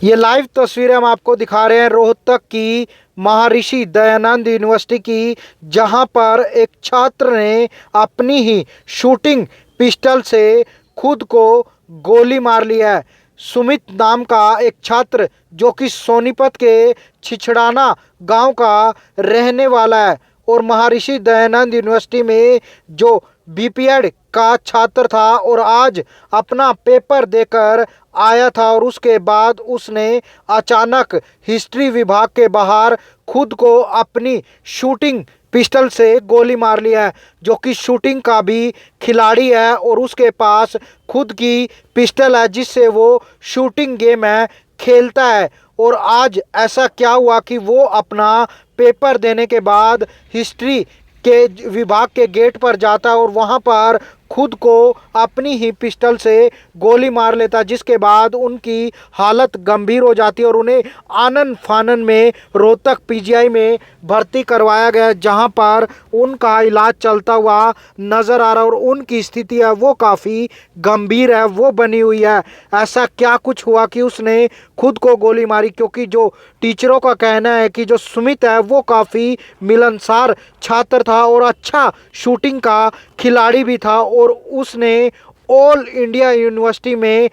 ये लाइव तस्वीरें हम आपको दिखा रहे हैं रोहतक की महर्षि दयानंद यूनिवर्सिटी की, जहां पर एक छात्र ने अपनी ही शूटिंग पिस्टल से खुद को गोली मार लिया है। सुमित नाम का एक छात्र जो कि सोनीपत के छिछड़ाना गांव का रहने वाला है और महर्षि दयानंद यूनिवर्सिटी में जो बीपीएड का छात्र था और आज अपना पेपर देकर आया था और उसके बाद उसने अचानक हिस्ट्री विभाग के बाहर खुद को अपनी शूटिंग पिस्टल से गोली मार लिया है, जो कि शूटिंग का भी खिलाड़ी है और उसके पास खुद की पिस्टल है जिससे वो शूटिंग गेम है खेलता है। और आज ऐसा क्या हुआ कि वो अपना पेपर देने के बाद हिस्ट्री के विभाग के गेट पर जाता और वहां पर खुद को अपनी ही पिस्टल से गोली मार लेता, जिसके बाद उनकी हालत गंभीर हो जाती है और उन्हें आनन फानन में रोहतक पीजीआई में भर्ती करवाया गया, जहां पर उनका इलाज चलता हुआ नज़र आ रहा है और उनकी स्थिति है वो काफ़ी गंभीर है, वो बनी हुई है। ऐसा क्या कुछ हुआ कि उसने खुद को गोली मारी, क्योंकि जो टीचरों का कहना है कि जो सुमित है वो काफ़ी मिलनसार छात्र था और अच्छा शूटिंग का खिलाड़ी भी था और उसने ऑल इंडिया यूनिवर्सिटी में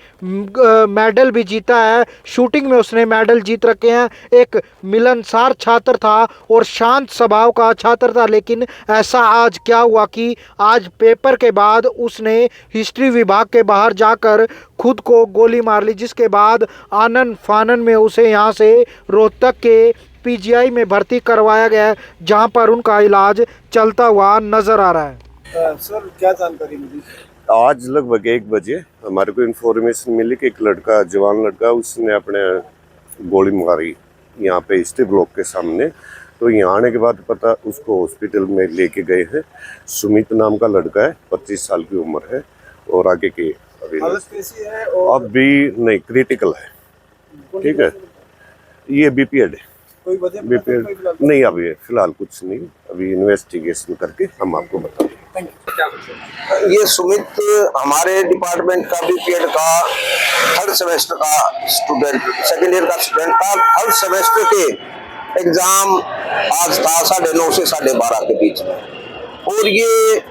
मेडल भी जीता है। शूटिंग में उसने मेडल जीत रखे हैं। एक मिलनसार छात्र था और शांत स्वभाव का छात्र था, लेकिन ऐसा आज क्या हुआ कि आज पेपर के बाद उसने हिस्ट्री विभाग के बाहर जाकर खुद को गोली मार ली, जिसके बाद आनन फानन में उसे यहाँ से रोहतक के पीजीआई में भर्ती करवाया गया है, जहाँ पर उनका इलाज चलता हुआ नज़र आ रहा है। सर क्या जानकारी मिली? आज लगभग 1 बजे हमारे को इन्फॉर्मेशन मिली कि एक लड़का, जवान लड़का, उसने अपने गोली मारी यहाँ पे हिस्ट्री ब्लॉक के सामने। तो यहाँ आने के बाद पता उसको हॉस्पिटल में लेके गए हैं। सुमित नाम का लड़का है, 25 साल की उम्र है और आगे की हालत कैसी है? और अभी नहीं, क्रिटिकल है। ठीक है, ये बीपीएड है। कोई वजह बीपीएड नहीं, अभी फिलहाल कुछ नहीं, अभी इन्वेस्टिगेशन करके हम आपको बताएंगे। ये सुमित हमारे डिपार्टमेंट का बीपीएड का 3rd सेमेस्टर का स्टूडेंट, 2nd ईयर का स्टूडेंट था। 3rd सेमेस्टर के एग्जाम आज था 9:30 से 12:30 के बीच में, और ये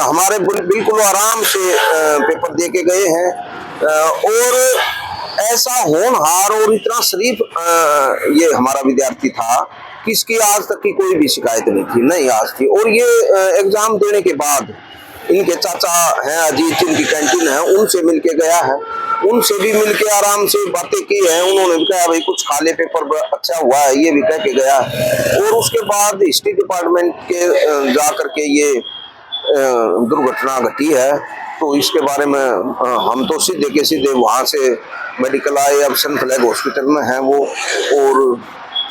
हमारे बिल्कुल आराम से पेपर दे के गए हैं। और ऐसा होनहार और इतना शरीफ ये हमारा विद्यार्थी था कि इसकी आज तक की कोई भी शिकायत नहीं थी, नहीं आज थी। और ये एग्जाम देने के बाद इनके चाचा हैं अजीत, जिनकी कैंटीन है, उनसे मिलके गया है। उनसे भी मिलके आराम से बातें की हैं। उन्होंने भी कहा भाई कुछ खा ले, पेपर अच्छा हुआ है, ये भी कह के गया। और उसके बाद हिस्ट्री डिपार्टमेंट के जा करके ये दुर्घटना घटी है। तो इसके बारे में हम तो सीधे के सीधे वहाँ से मेडिकल आए, अब सन फ्लैग हॉस्पिटल में हैं वो, और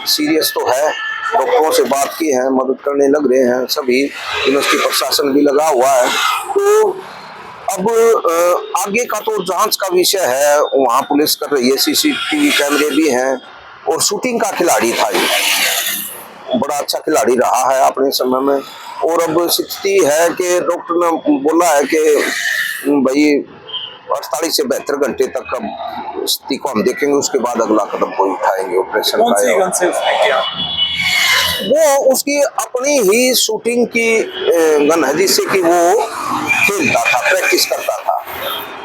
सीरियस तो है। डॉक्टरों से बात की है, मदद करने लग रहे हैं सभी, यूनिवर्सिटी प्रशासन भी लगा हुआ है। तो अब आगे का तो जांच का विषय है, वहाँ पुलिस कर रही है, सीसीटीवी कैमरे भी हैं। और शूटिंग का खिलाड़ी था, ये बड़ा अच्छा खिलाड़ी रहा है अपने समय में। और अब स्थिति है कि डॉक्टर ने बोला है कि भाई 48 से 72 घंटे तक अब स्थिति को हम देखेंगे, उसके बाद अगला कदम कोई उठाएंगे ऑपरेशन का। वो उसकी अपनी ही शूटिंग की गन है, जिससे कि वो खेलता था, प्रैक्टिस करता था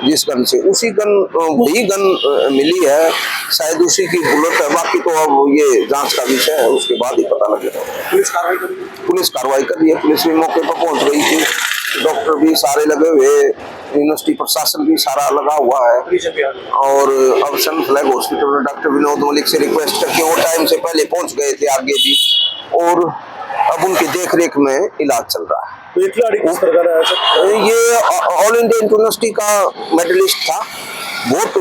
जिस गन से, उसी गन वही गन मिली है, शायद उसी की बुलेट है। बाकी तो अब ये जांच का विषय है, उसके बाद ही पता लगेगा। पुलिस कार्रवाई कर रही है, पुलिस भी मौके पर पहुंच गई थी, डॉक्टर भी सारे लगे हुए, यूनिवर्सिटी प्रशासन भी सारा लगा हुआ है। और अब सन फ्लैग हॉस्पिटल में डॉक्टर विनोद मलिक से रिक्वेस्ट करके वो टाइम से पहले पहुंच गए थे आगे भी, और अब उनकी देखरेख में इलाज चल रहा है। तो ये खिलाड़ी किस प्रकार है? ये ऑल इंडिया यूनिवर्सिटी का मेडलिस्ट था, बहुत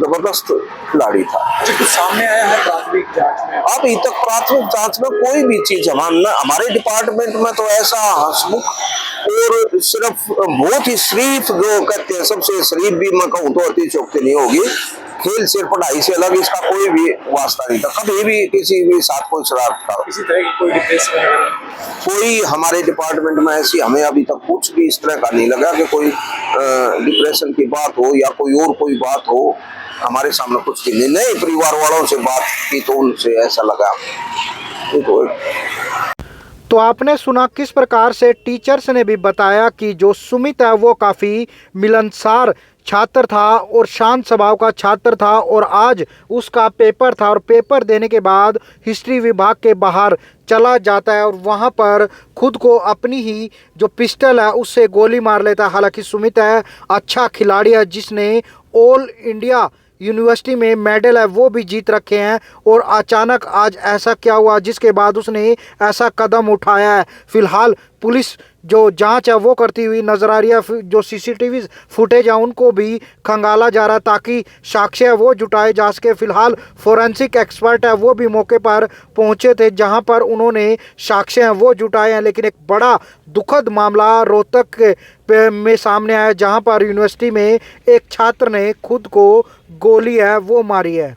जबरदस्त खिलाड़ी था। कुछ सामने आया है प्राथमिक जांच में? अभी तक प्राथमिक जांच में कोई भी चीज हमारे डिपार्टमेंट में तो ऐसा हंसमुख और सिर्फ बहुत ही शरीफ, जो कहते हैं सबसे शरीफ भी मैं कहूँ तो अतिशयोक्ति नहीं होगी, खेल से पढ़ाई से अलग इसका कोई भी वास्ता नहीं था। कभी भी किसी भी साथ कोई शरारत था, इसी तरह की कोई डिप्रेशन कोई हमारे डिपार्टमेंट में ऐसी हमें अभी तक कुछ भी इस तरह का नहीं लगा कि कोई डिप्रेशन की बात हो या कोई और कोई बात हो। हमारे सामने कुछ की नहीं, परिवार वालों से बात की तो उनसे ऐसा लगा। तो आपने सुना किस प्रकार से टीचर्स ने भी बताया कि जो सुमित है वो काफ़ी मिलनसार छात्र था और शांत स्वभाव का छात्र था, और आज उसका पेपर था और पेपर देने के बाद हिस्ट्री विभाग के बाहर चला जाता है और वहाँ पर खुद को अपनी ही जो पिस्टल है उससे गोली मार लेता है। हालांकि सुमित है अच्छा खिलाड़ी है जिसने ऑल इंडिया यूनिवर्सिटी में मेडल है वो भी जीत रखे हैं, और अचानक आज ऐसा क्या हुआ जिसके बाद उसने ऐसा कदम उठाया है। फिलहाल पुलिस जो जांच है वो करती हुई नजर आ रही है। जो सीसीटीवी फुटेज है उनको भी खंगाला जा रहा है ताकि साक्ष्य है वो जुटाए जा सके। फिलहाल फोरेंसिक एक्सपर्ट है वो भी मौके पर पहुंचे थे जहां पर उन्होंने साक्ष्य हैं वो जुटाए हैं। लेकिन एक बड़ा दुखद मामला रोहतक में सामने आया जहां पर यूनिवर्सिटी में एक छात्र ने खुद को गोली है वो मारी है।